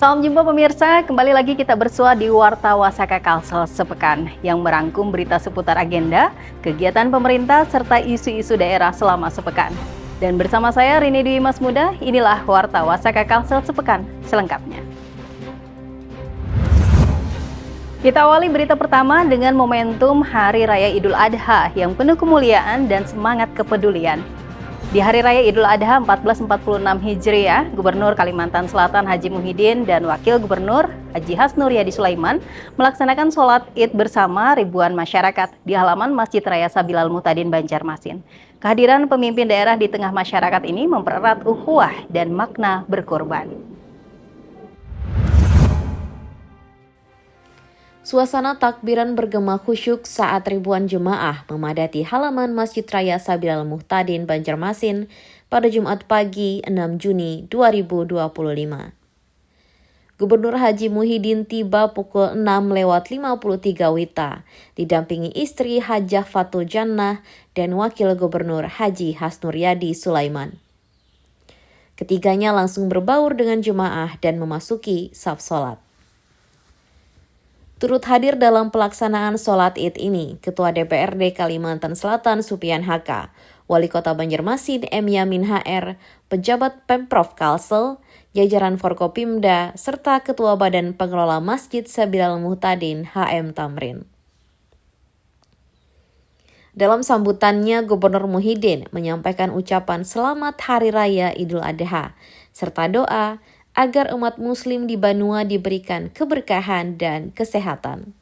Salam jumpa pemirsa, kembali lagi kita bersua di Warta Wasaka Kalsel sepekan yang merangkum berita seputar agenda, kegiatan pemerintah, serta isu-isu daerah selama sepekan. Dan bersama saya Rini Dwi Mas Muda, inilah Warta Wasaka Kalsel sepekan selengkapnya. Kita awali berita pertama dengan momentum Hari Raya Idul Adha yang penuh kemuliaan dan semangat kepedulian. Di Hari Raya Idul Adha 1446 Hijriah, Gubernur Kalimantan Selatan Haji Muhyiddin dan Wakil Gubernur Haji Hasnur Yadi Sulaiman melaksanakan sholat Id bersama ribuan masyarakat di halaman Masjid Raya Sabilal Muhtadin Banjarmasin. Kehadiran pemimpin daerah di tengah masyarakat ini mempererat ukhuwah dan makna berkorban. Suasana takbiran bergema khusyuk saat ribuan jemaah memadati halaman Masjid Raya Sabilal Muhtadin Banjarmasin pada Jumat pagi 6 Juni 2025. Gubernur Haji Muhyiddin tiba pukul 6:53 WITA, didampingi istri Hajah Fatul Jannah dan Wakil Gubernur Haji Hasnur Yadi Sulaiman. Ketiganya langsung berbaur dengan jemaah dan memasuki saf sholat. Turut hadir dalam pelaksanaan sholat Id ini, Ketua DPRD Kalimantan Selatan Supian Haka, Wali Kota Banjarmasin M. Yamin HR, pejabat Pemprov Kalsel, jajaran Forkopimda, serta Ketua Badan Pengelola Masjid Sabilal Muhtadin HM Tamrin. Dalam sambutannya, Gubernur Muhyiddin menyampaikan ucapan Selamat Hari Raya Idul Adha, serta doa agar umat muslim di Banua diberikan keberkahan dan kesehatan.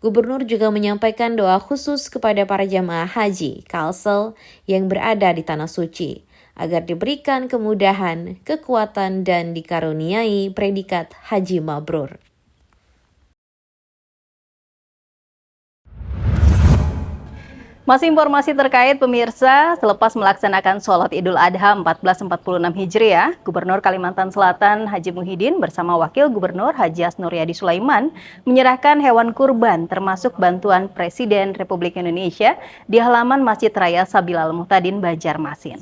Gubernur juga menyampaikan doa khusus kepada para jamaah haji Kalsel yang berada di Tanah Suci, agar diberikan kemudahan, kekuatan, dan dikaruniai predikat Haji Mabrur. Masih informasi terkait pemirsa, selepas melaksanakan sholat Idul Adha 1446 Hijriah, Gubernur Kalimantan Selatan Haji Muhyiddin bersama Wakil Gubernur Haji Hasnur Yadi Sulaiman menyerahkan hewan kurban termasuk bantuan Presiden Republik Indonesia di halaman Masjid Raya Sabilal Muhtadin Banjarmasin.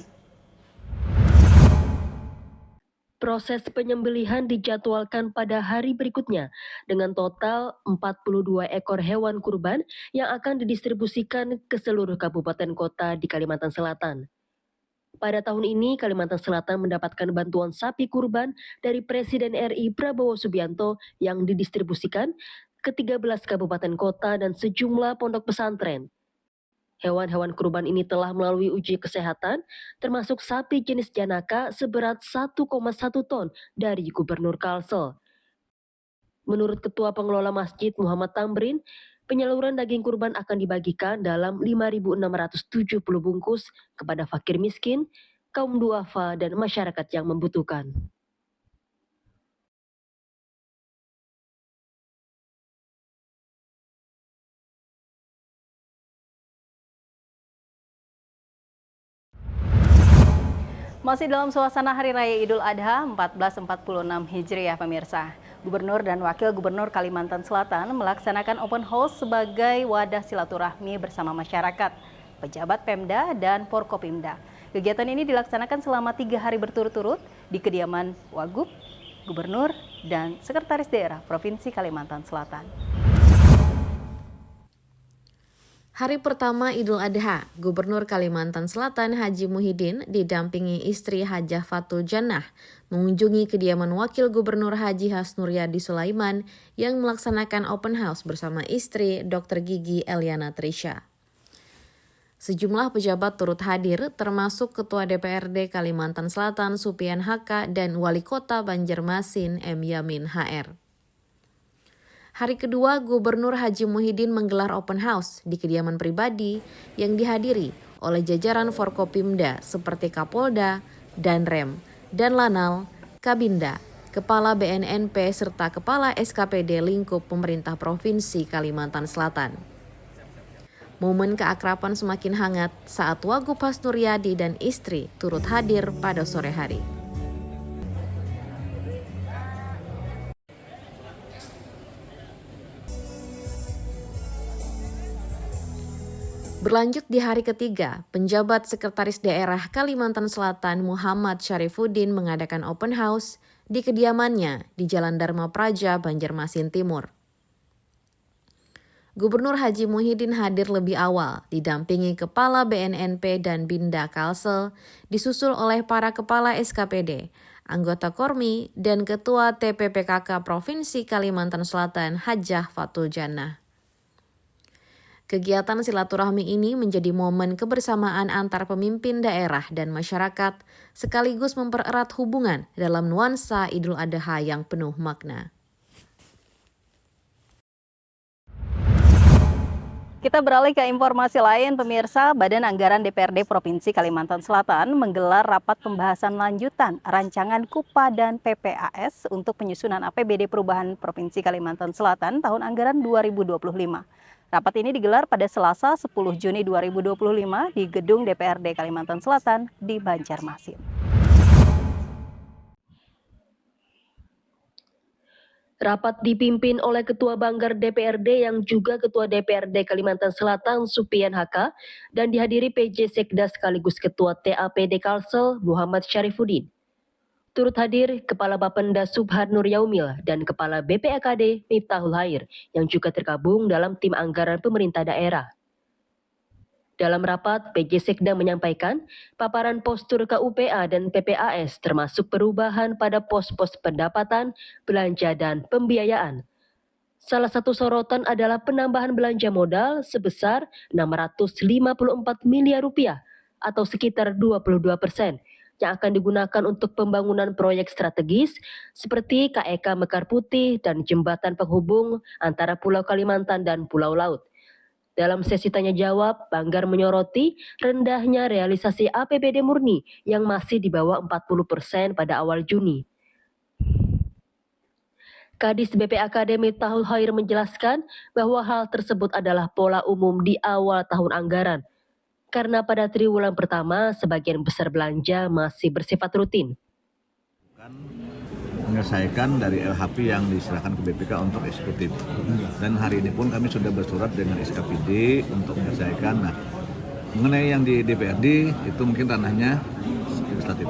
Proses penyembelihan dijadwalkan pada hari berikutnya dengan total 42 ekor hewan kurban yang akan didistribusikan ke seluruh kabupaten kota di Kalimantan Selatan. Pada tahun ini, Kalimantan Selatan mendapatkan bantuan sapi kurban dari Presiden RI Prabowo Subianto yang didistribusikan ke 13 kabupaten kota dan sejumlah pondok pesantren. Hewan-hewan kurban ini telah melalui uji kesehatan, termasuk sapi jenis janaka seberat 1,1 ton dari Gubernur Kalsel. Menurut Ketua Pengelola Masjid Muhammad Tamrin, penyaluran daging kurban akan dibagikan dalam 5.670 bungkus kepada fakir miskin, kaum duafa, dan masyarakat yang membutuhkan. Masih dalam suasana Hari Raya Idul Adha 1446 Hijriah pemirsa, Gubernur dan Wakil Gubernur Kalimantan Selatan melaksanakan open house sebagai wadah silaturahmi bersama masyarakat, pejabat Pemda, dan Forkopimda. Kegiatan ini dilaksanakan selama 3 hari berturut-turut di kediaman Wagub, Gubernur, dan Sekretaris Daerah Provinsi Kalimantan Selatan. Hari pertama Idul Adha, Gubernur Kalimantan Selatan Haji Muhyiddin didampingi istri Hajah Fatul Jannah mengunjungi kediaman Wakil Gubernur Haji Hasnur Yadi Sulaiman yang melaksanakan open house bersama istri Dr. Gigi Eliana Trisha. Sejumlah pejabat turut hadir termasuk Ketua DPRD Kalimantan Selatan Supian Haka dan Wali Kota Banjarmasin M. Yamin HR. Hari kedua, Gubernur Haji Muhyiddin menggelar open house di kediaman pribadi yang dihadiri oleh jajaran Forkopimda seperti Kapolda, Danrem, Danlanal, Kabinda, Kepala BNNP, serta Kepala SKPD lingkup pemerintah Provinsi Kalimantan Selatan. Momen keakraban semakin hangat saat Wagub Hasnur Yadi dan istri turut hadir pada sore hari. Berlanjut di hari ketiga, penjabat Sekretaris Daerah Kalimantan Selatan Muhammad Syarifuddin mengadakan open house di kediamannya di Jalan Dharma Praja, Banjarmasin Timur. Gubernur Haji Muhyiddin hadir lebih awal, didampingi Kepala BNNP dan Binda Kalsel, disusul oleh para Kepala SKPD, anggota Kormi, dan Ketua TPPKK Provinsi Kalimantan Selatan Hajah Fatul Jannah. Kegiatan silaturahmi ini menjadi momen kebersamaan antar pemimpin daerah dan masyarakat, sekaligus mempererat hubungan dalam nuansa Idul Adha yang penuh makna. Kita beralih ke informasi lain, pemirsa. Badan Anggaran DPRD Provinsi Kalimantan Selatan menggelar rapat pembahasan lanjutan rancangan KUPA dan PPAS untuk penyusunan APBD Perubahan Provinsi Kalimantan Selatan tahun anggaran 2025. Rapat ini digelar pada Selasa 10 Juni 2025 di Gedung DPRD Kalimantan Selatan di Banjarmasin. Rapat dipimpin oleh Ketua Banggar DPRD yang juga Ketua DPRD Kalimantan Selatan Supian HK dan dihadiri PJ Sekda sekaligus Ketua TAPD Kalsel Muhammad Syarifuddin. Turut hadir Kepala Bapenda Subhan Nur Yaumil dan Kepala BPAKD Miftahul Khair yang juga tergabung dalam tim anggaran pemerintah daerah. Dalam rapat, PJ Sekda menyampaikan paparan postur KUPA dan PPAS termasuk perubahan pada pos-pos pendapatan, belanja, dan pembiayaan. Salah satu sorotan adalah penambahan belanja modal sebesar 654 miliar rupiah atau sekitar 22% yang akan digunakan untuk pembangunan proyek strategis seperti KEK Mekar Putih dan jembatan penghubung antara Pulau Kalimantan dan Pulau Laut. Dalam sesi tanya-jawab, Banggar menyoroti rendahnya realisasi APBD murni yang masih di bawah 40% pada awal Juni. Kadis BPAKD Miftahul Khair menjelaskan bahwa hal tersebut adalah pola umum di awal tahun anggaran, karena pada triwulan pertama sebagian besar belanja masih bersifat rutin. Menyelesaikan dari LHP yang diserahkan ke BPK untuk eksekutif. Dan hari ini pun kami sudah bersurat dengan SKPD untuk menyelesaikan. Nah, mengenai yang di DPRD itu mungkin ranahnya legislatif.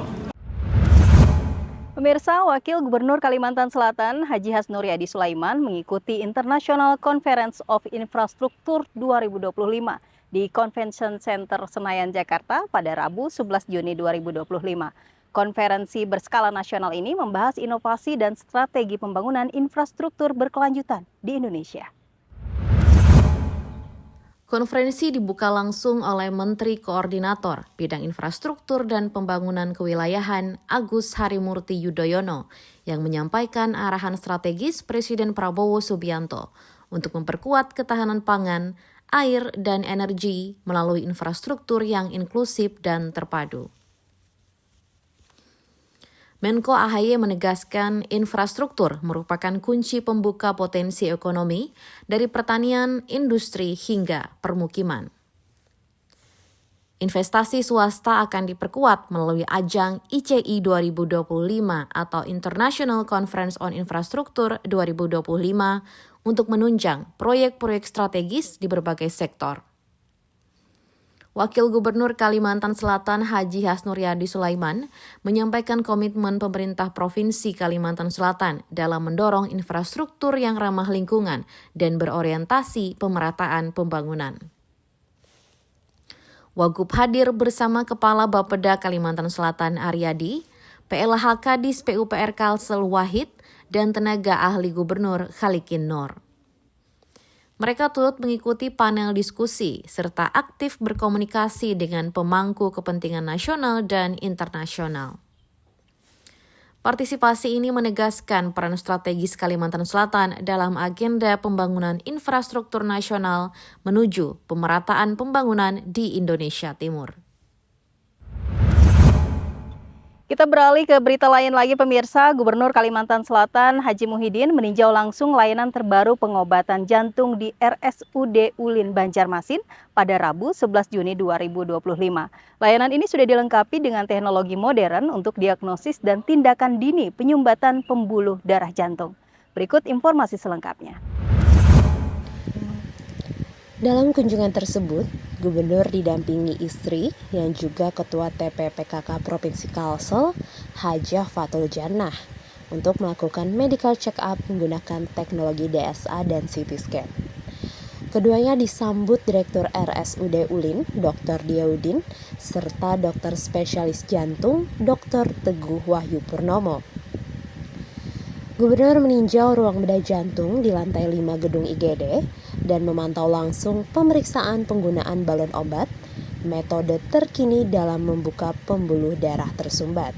Pemirsa, Wakil Gubernur Kalimantan Selatan Haji Hasnur Yadi Sulaiman mengikuti International Conference of Infrastructure 2025 di Convention Center Senayan, Jakarta pada Rabu 11 Juni 2025. Konferensi berskala nasional ini membahas inovasi dan strategi pembangunan infrastruktur berkelanjutan di Indonesia. Konferensi dibuka langsung oleh Menteri Koordinator Bidang Infrastruktur dan Pembangunan Kewilayahan Agus Harimurti Yudhoyono yang menyampaikan arahan strategis Presiden Prabowo Subianto untuk memperkuat ketahanan pangan, air, dan energi melalui infrastruktur yang inklusif dan terpadu. Menko AHY menegaskan infrastruktur merupakan kunci pembuka potensi ekonomi dari pertanian, industri, hingga permukiman. Investasi swasta akan diperkuat melalui ajang ICI 2025 atau International Conference on Infrastructure 2025 untuk menunjang proyek-proyek strategis di berbagai sektor. Wakil Gubernur Kalimantan Selatan Haji Hasnur Yadi Sulaiman menyampaikan komitmen pemerintah Provinsi Kalimantan Selatan dalam mendorong infrastruktur yang ramah lingkungan dan berorientasi pemerataan pembangunan. Wagub hadir bersama Kepala Bapeda Kalimantan Selatan Aryadi, PLH Kadis PUPR Kalsel Wahid, dan tenaga ahli Gubernur Khalikin Nur. Mereka turut mengikuti panel diskusi serta aktif berkomunikasi dengan pemangku kepentingan nasional dan internasional. Partisipasi ini menegaskan peran strategis Kalimantan Selatan dalam agenda pembangunan infrastruktur nasional menuju pemerataan pembangunan di Indonesia Timur. Kita beralih ke berita lain lagi, pemirsa. Gubernur Kalimantan Selatan Haji Muhyiddin meninjau langsung layanan terbaru pengobatan jantung di RSUD Ulin Banjarmasin pada Rabu 11 Juni 2025. Layanan ini sudah dilengkapi dengan teknologi modern untuk diagnosis dan tindakan dini penyumbatan pembuluh darah jantung. Berikut informasi selengkapnya. Dalam kunjungan tersebut, Gubernur didampingi istri yang juga Ketua TPPKK Provinsi Kalsel, Hajah Fatul Jannah, untuk melakukan medical check-up menggunakan teknologi DSA dan CT scan. Keduanya disambut Direktur RSUD Ulin, Dr. Diaudin, serta dokter spesialis jantung, Dr. Teguh Wahyu Purnomo. Gubernur meninjau ruang bedah jantung di lantai 5 gedung IGD dan memantau langsung pemeriksaan penggunaan balon obat, metode terkini dalam membuka pembuluh darah tersumbat.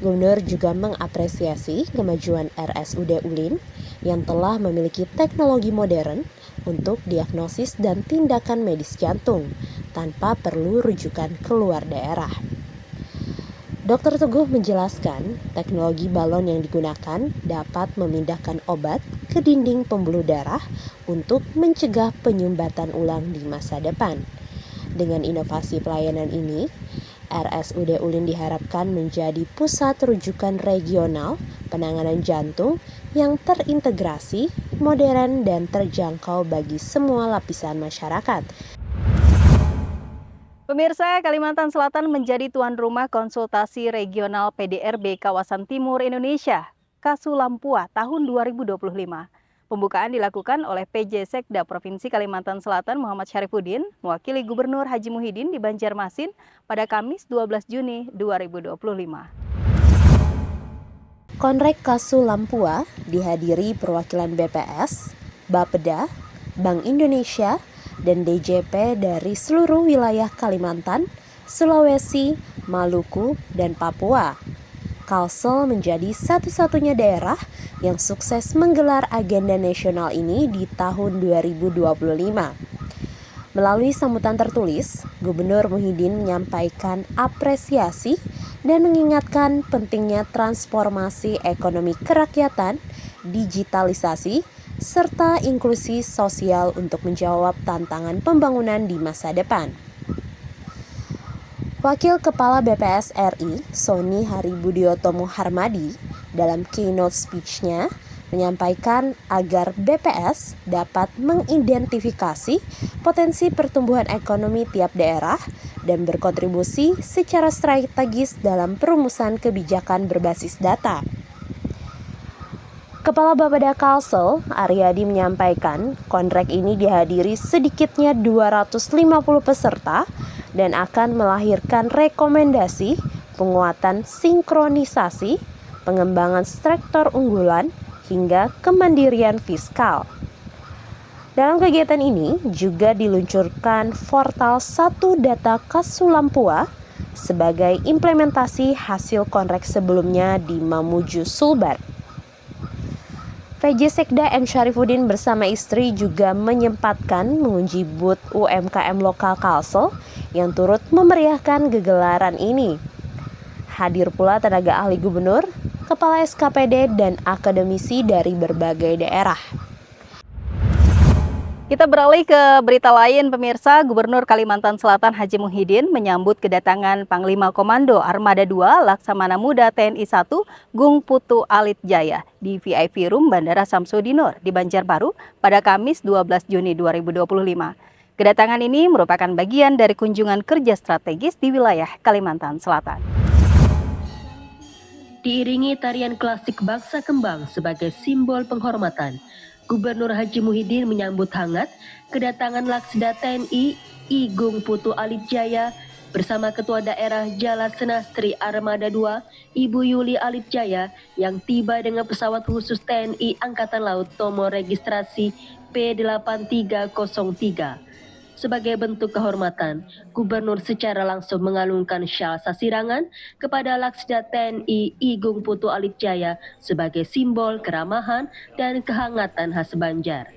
Gubernur juga mengapresiasi kemajuan RSUD Ulin yang telah memiliki teknologi modern untuk diagnosis dan tindakan medis jantung tanpa perlu rujukan keluar daerah. Dr. Teguh menjelaskan teknologi balon yang digunakan dapat memindahkan obat ke dinding pembuluh darah untuk mencegah penyumbatan ulang di masa depan. Dengan inovasi pelayanan ini, RSUD Ulin diharapkan menjadi pusat rujukan regional penanganan jantung yang terintegrasi, modern, dan terjangkau bagi semua lapisan masyarakat. Pemirsa, Kalimantan Selatan menjadi tuan rumah konsultasi regional PDRB Kawasan Timur Indonesia, Kasulampua tahun 2025. Pembukaan dilakukan oleh PJ Sekda Provinsi Kalimantan Selatan Muhammad Syarifuddin, mewakili Gubernur Haji Muhyiddin di Banjarmasin pada Kamis 12 Juni 2025. Konrek Kasulampua dihadiri perwakilan BPS, Bapeda, Bank Indonesia, dan DJP dari seluruh wilayah Kalimantan, Sulawesi, Maluku, dan Papua. Kalsel menjadi satu-satunya daerah yang sukses menggelar agenda nasional ini di tahun 2025. Melalui sambutan tertulis, Gubernur Muhyiddin menyampaikan apresiasi dan mengingatkan pentingnya transformasi ekonomi kerakyatan, digitalisasi, serta inklusi sosial untuk menjawab tantangan pembangunan di masa depan. Wakil Kepala BPS RI, Sony Haribudioto Muharmadi, dalam keynote speech-nya menyampaikan agar BPS dapat mengidentifikasi potensi pertumbuhan ekonomi tiap daerah dan berkontribusi secara strategis dalam perumusan kebijakan berbasis data. Kepala Bapeda Kalsel, Aryadi, menyampaikan konrek ini dihadiri sedikitnya 250 peserta dan akan melahirkan rekomendasi penguatan sinkronisasi, pengembangan sektor unggulan, hingga kemandirian fiskal. Dalam kegiatan ini juga diluncurkan portal Satu Data Kasulampua sebagai implementasi hasil konrek sebelumnya di Mamuju Sulbar. PJ Sekda M. Syarifuddin bersama istri juga menyempatkan mengunjungi booth UMKM lokal Kalsel yang turut memeriahkan gegelaran ini. Hadir pula tenaga ahli gubernur, kepala SKPD, dan akademisi dari berbagai daerah. Kita beralih ke berita lain, pemirsa. Gubernur Kalimantan Selatan Haji Muhyiddin menyambut kedatangan Panglima Komando Armada 2 Laksamana Muda TNI 1 Gung Putu Alit Jaya di VIP Room Bandara Samsudinur di Banjarbaru pada Kamis 12 Juni 2025. Kedatangan ini merupakan bagian dari kunjungan kerja strategis di wilayah Kalimantan Selatan. Diiringi tarian klasik bangsa kembang sebagai simbol penghormatan, Gubernur Haji Muhyiddin menyambut hangat kedatangan Laksda TNI I Gung Putu Alit Jaya bersama Ketua Daerah Jala Senastri Armada 2 Ibu Yuli Alit Jaya yang tiba dengan pesawat khusus TNI Angkatan Laut nomor registrasi P8303. Sebagai bentuk kehormatan, Gubernur secara langsung mengalungkan syal sasirangan kepada Laksda TNI I Gung Putu Alit Jaya sebagai simbol keramahan dan kehangatan khas Banjar.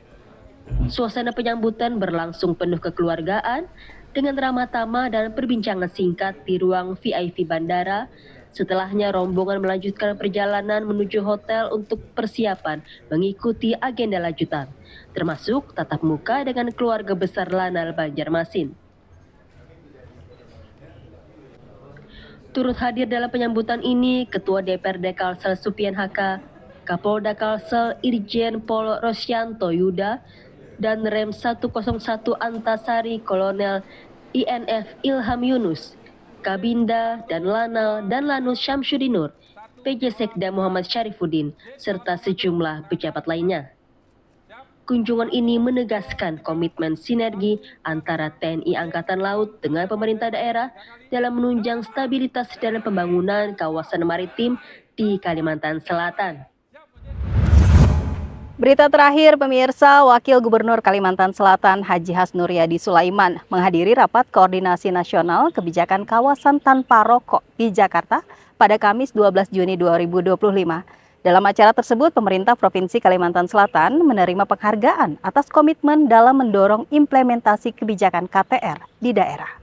Suasana penyambutan berlangsung penuh kekeluargaan dengan ramah tamah dan perbincangan singkat di ruang VIP bandara. Setelahnya rombongan melanjutkan perjalanan menuju hotel untuk persiapan mengikuti agenda lanjutan, termasuk tatap muka dengan keluarga besar Lanal Banjarmasin. Turut hadir dalam penyambutan ini Ketua DPRD Kalsel Supian Haka, Kapolda Kalsel Irjen Pol Rosyanto Yuda, dan Rem 101 Antasari Kolonel INF Ilham Yunus, Kabinda dan Lanal dan Lanus Syamsuddinur, PJ Sekda Muhammad Syarifuddin, serta sejumlah pejabat lainnya. Kunjungan ini menegaskan komitmen sinergi antara TNI Angkatan Laut dengan pemerintah daerah dalam menunjang stabilitas dan pembangunan kawasan maritim di Kalimantan Selatan. Berita terakhir pemirsa, Wakil Gubernur Kalimantan Selatan Haji Hasnuryadi Sulaiman menghadiri rapat koordinasi nasional kebijakan kawasan tanpa rokok di Jakarta pada Kamis 12 Juni 2025. Dalam acara tersebut, pemerintah Provinsi Kalimantan Selatan menerima penghargaan atas komitmen dalam mendorong implementasi kebijakan KTR di daerah.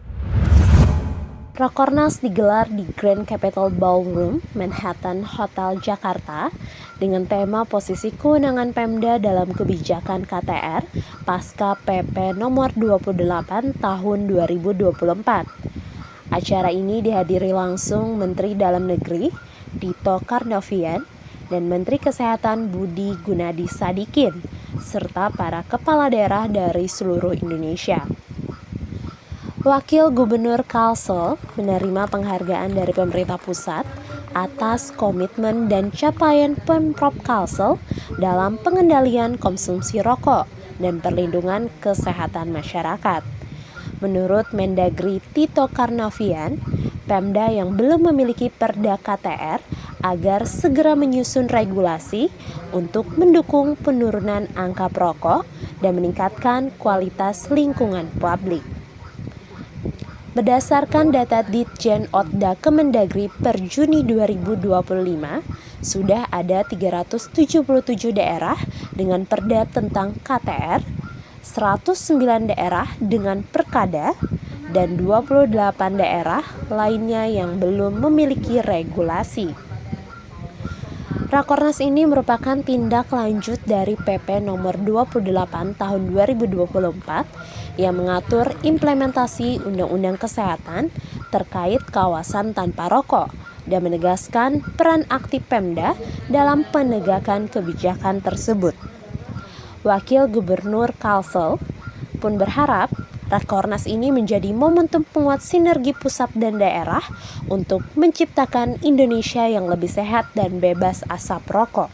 Rakornas digelar di Grand Capitol Ballroom, Manhattan Hotel, Jakarta dengan tema posisi kewenangan Pemda dalam kebijakan KTR pasca PP nomor 28 tahun 2024. Acara ini dihadiri langsung Menteri Dalam Negeri Tito Karnavian dan Menteri Kesehatan Budi Gunadi Sadikin serta para kepala daerah dari seluruh Indonesia. Wakil Gubernur Kalsel menerima penghargaan dari pemerintah pusat atas komitmen dan capaian Pemprov Kalsel dalam pengendalian konsumsi rokok dan perlindungan kesehatan masyarakat. Menurut Mendagri Tito Karnavian, Pemda yang belum memiliki Perda KTR agar segera menyusun regulasi untuk mendukung penurunan angka perokok dan meningkatkan kualitas lingkungan publik. Berdasarkan data Ditjen Otda Kemendagri per Juni 2025, sudah ada 377 daerah dengan perda tentang KTR, 109 daerah dengan perkada, dan 28 daerah lainnya yang belum memiliki regulasi. Rakornas ini merupakan tindak lanjut dari PP nomor 28 tahun 2024 yang mengatur implementasi Undang-Undang Kesehatan terkait kawasan tanpa rokok dan menegaskan peran aktif Pemda dalam penegakan kebijakan tersebut. Wakil Gubernur Kalsel pun berharap Rakornas ini menjadi momentum penguat sinergi pusat dan daerah untuk menciptakan Indonesia yang lebih sehat dan bebas asap rokok.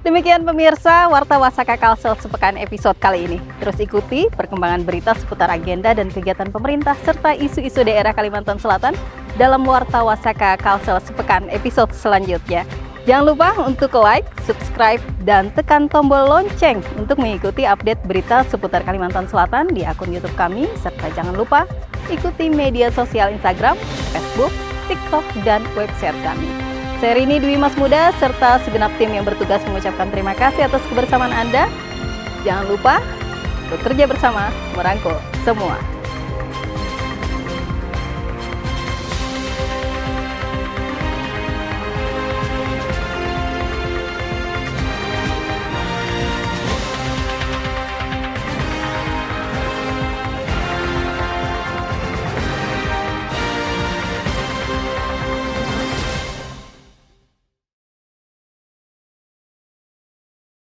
Demikian pemirsa, Warta Wasaka Kalsel sepekan episode kali ini. Terus ikuti perkembangan berita seputar agenda dan kegiatan pemerintah serta isu-isu daerah Kalimantan Selatan dalam Warta Wasaka Kalsel sepekan episode selanjutnya. Jangan lupa untuk like, subscribe, dan tekan tombol lonceng untuk mengikuti update berita seputar Kalimantan Selatan di akun YouTube kami, serta jangan lupa ikuti media sosial Instagram, Facebook, TikTok, dan website kami. Saya Rini Dwi Mas Muda serta segenap tim yang bertugas mengucapkan terima kasih atas kebersamaan Anda. Jangan lupa bekerja bersama merangkul semua.